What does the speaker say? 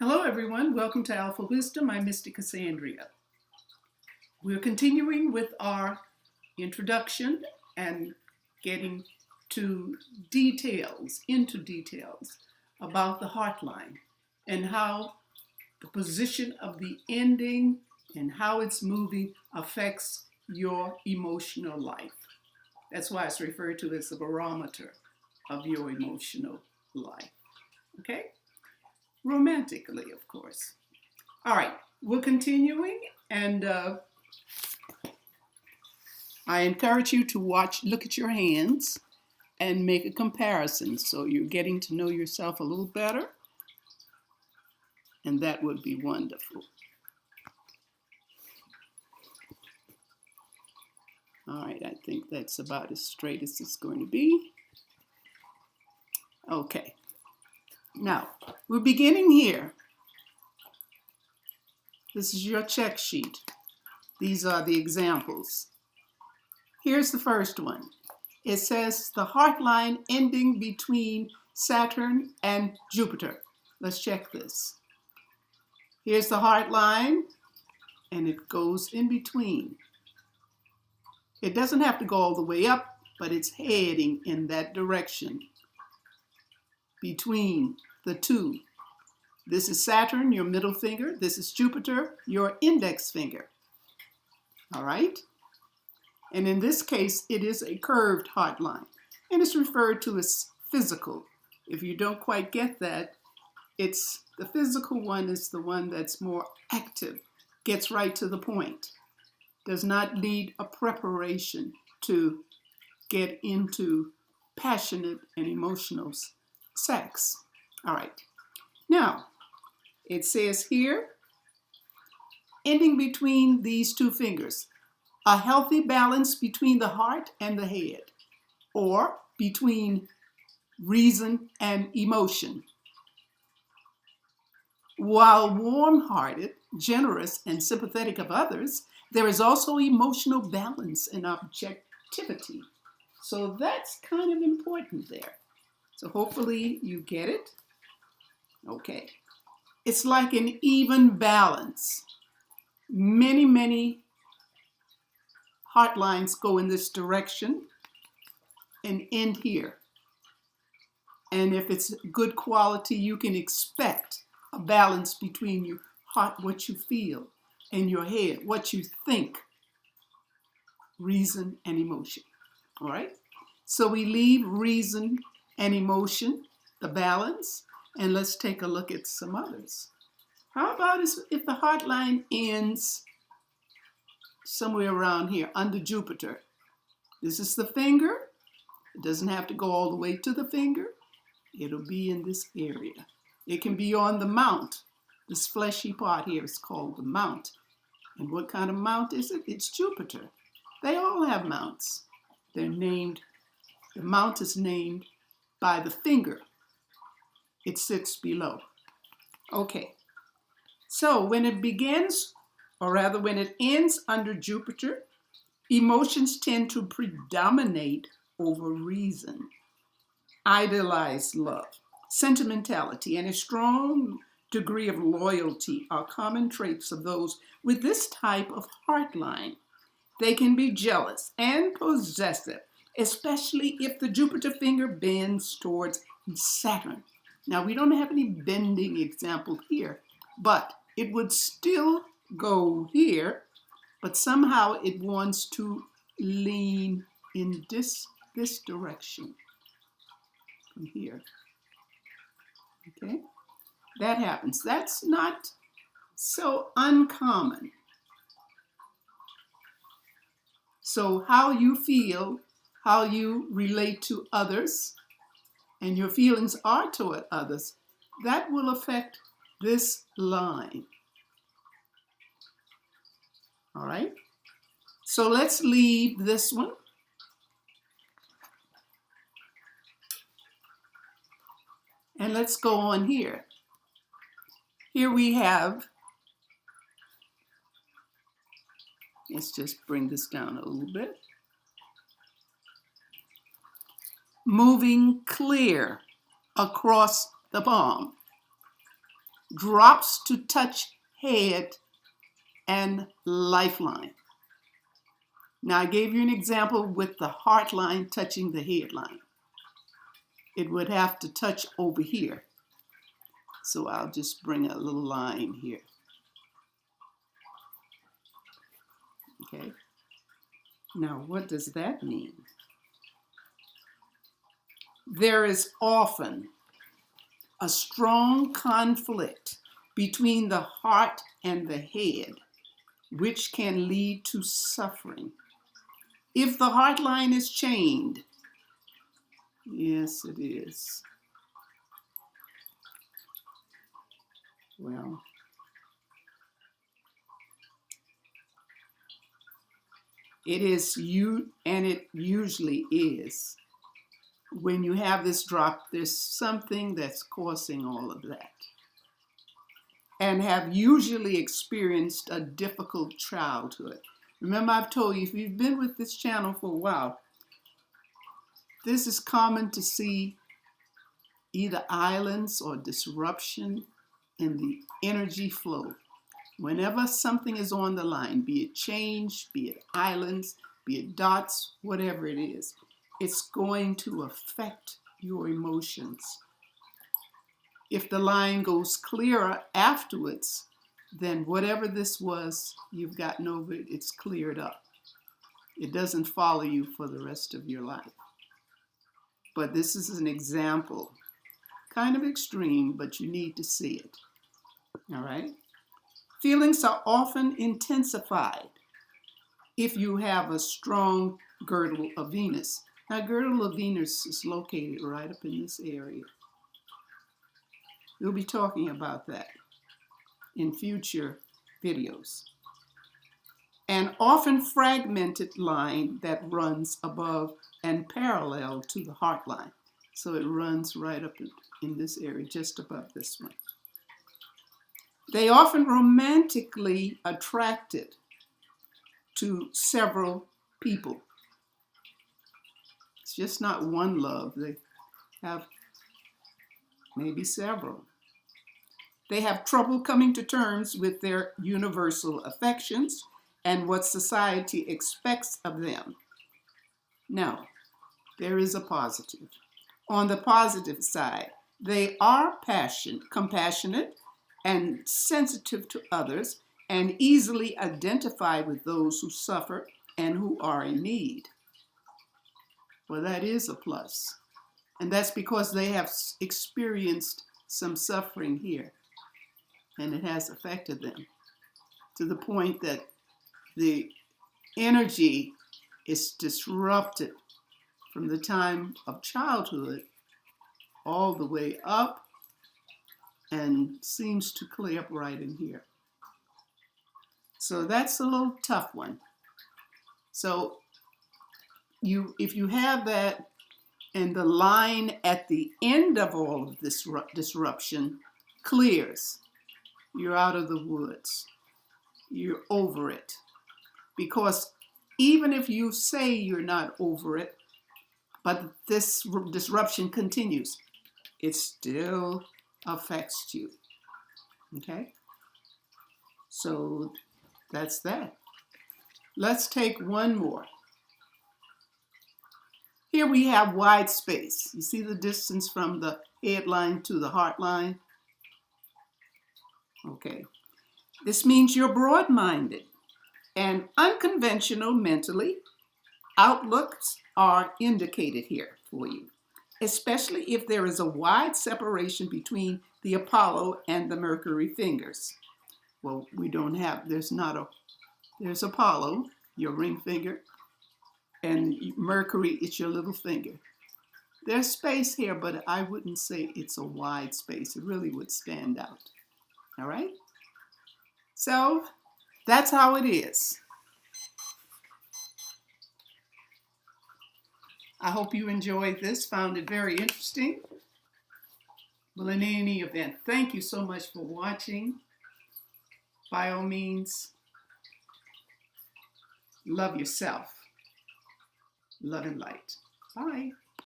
Hello everyone, welcome to Alphawisdom. I'm Mystic Cassandria. We're continuing with our introduction and getting to into details about the heart line and how the position of the ending and how it's moving affects your emotional life. That's why it's referred to as the barometer of your emotional life. Okay? Romantically, of course. All right, we're continuing, and I encourage you to look at your hands and make a comparison so you're getting to know yourself a little better, and that would be wonderful. All right, I think that's about as straight as it's going to be. Okay. Now, we're beginning here. This is your check sheet. These are the examples. Here's the first one. It says the heart line ending between Saturn and Jupiter. Let's check this. Here's the heart line, and it goes in between. It doesn't have to go all the way up, but it's heading in that direction. Between the two. This is Saturn, your middle finger. This is Jupiter, your index finger. All right? And in this case, it is a curved heart line. And it's referred to as physical. If you don't quite get that, it's the physical one is the one that's more active, gets right to the point, does not need a preparation to get into passionate and emotional sex. All right. Now, it says here, ending between these two fingers, a healthy balance between the heart and the head, or between reason and emotion. While warm-hearted, generous, and sympathetic of others, there is also emotional balance and objectivity. So that's kind of important there. So hopefully you get it. Okay. It's like an even balance. Many heart lines go in this direction and end here. And if it's good quality, you can expect a balance between your heart, what you feel, and your head, what you think, reason and emotion. All right? So we leave reason and emotion, the balance, and let's take a look at some others. How about if the heart line ends somewhere around here, under Jupiter? This is the finger. It doesn't have to go all the way to the finger. It'll be in this area. It can be on the mount. This fleshy part here is called the mount. And what kind of mount is it? It's Jupiter. They all have mounts. They're named, the mount is named by the finger. It sits below. Okay. So when it begins, or rather when it ends under Jupiter, emotions tend to predominate over reason. Idealized love, sentimentality, and a strong degree of loyalty are common traits of those with this type of heart line. They can be jealous and possessive, especially if the Jupiter finger bends towards Saturn. Now, we don't have any bending example here, but it would still go here, but somehow it wants to lean in this direction from here. Okay? That happens. That's not so uncommon. So how you feel, how you relate to others, and your feelings are toward others, that will affect this line. All right? So let's leave this one. And let's go on here. Here we have, let's just bring this down a little bit. Moving clear across the palm. drops to touch head and lifeline. Now I gave you an example with the heart line touching the head line. It would have to touch over here. So I'll just bring a little line here. Okay. Now what does that mean? There is often a strong conflict between the heart and the head, which can lead to suffering. If the heart line is chained, yes, it is. Well, it is and it usually is. When you have this drop, there's something that's causing all of that. And have usually experienced a difficult childhood. Remember, I've told you, if you've been with this channel for a while, this is common to see either islands or disruption in the energy flow. Whenever something is on the line, be it change, be it islands, be it dots, whatever it is, it's going to affect your emotions. If the line goes clearer afterwards, then whatever this was, you've gotten over it, it's cleared up. It doesn't follow you for the rest of your life. But this is an example, kind of extreme, but you need to see it. All right? Feelings are often intensified if you have a strong girdle of Venus. Now, girdle of Venus is located right up in this area. We'll be talking about that in future videos. An often fragmented line that runs above and parallel to the heart line. So it runs right up in this area, just above this one. They often romantically attracted to several people. It's just not one love. They have maybe several. They have trouble coming to terms with their universal affections and what society expects of them. Now, there is a positive. On the positive side, they are compassionate, and sensitive to others, and easily identify with those who suffer and who are in need. Well, that is a plus. And that's because they have experienced some suffering here, and it has affected them to the point that the energy is disrupted from the time of childhood all the way up and seems to clear up right in here. So that's a little tough one. So if you have that and the line at the end of all of this disruption clears, you're out of the woods. You're over it. Because even if you say you're not over it, but this disruption continues, it still affects you. Okay? So that's that. Let's take one more. Here we have wide space. You see the distance from the head line to the heart line? Okay. This means you're broad-minded and unconventional mentally. Outlooks are indicated here for you, especially if there is a wide separation between the Apollo and the Mercury fingers. Well, there's Apollo, your ring finger, and Mercury, it's your little finger. There's space here, but I wouldn't say it's a wide space. It really would stand out. All right? So that's how it is. I hope you enjoyed this, found it very interesting. Well, in any event, thank you so much for watching. By all means, love yourself. Love and light. Bye.